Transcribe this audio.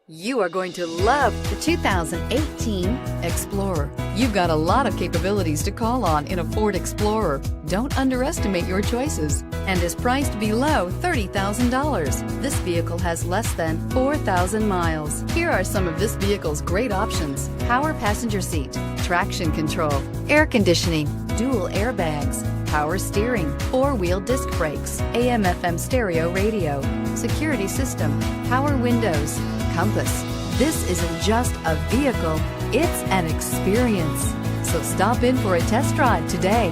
You are going to love the 2018 Explorer. You've got a lot of capabilities to call on in a Ford Explorer. Don't underestimate your choices, and is priced below $30,000. This vehicle has less than 4,000 miles. Here are some of this vehicle's great options: power passenger seat, traction control, air conditioning, dual airbags, power steering, four-wheel disc brakes, AM/FM stereo radio, security system, power windows, compass. This isn't just a vehicle, it's an experience. So stop in for a test drive today.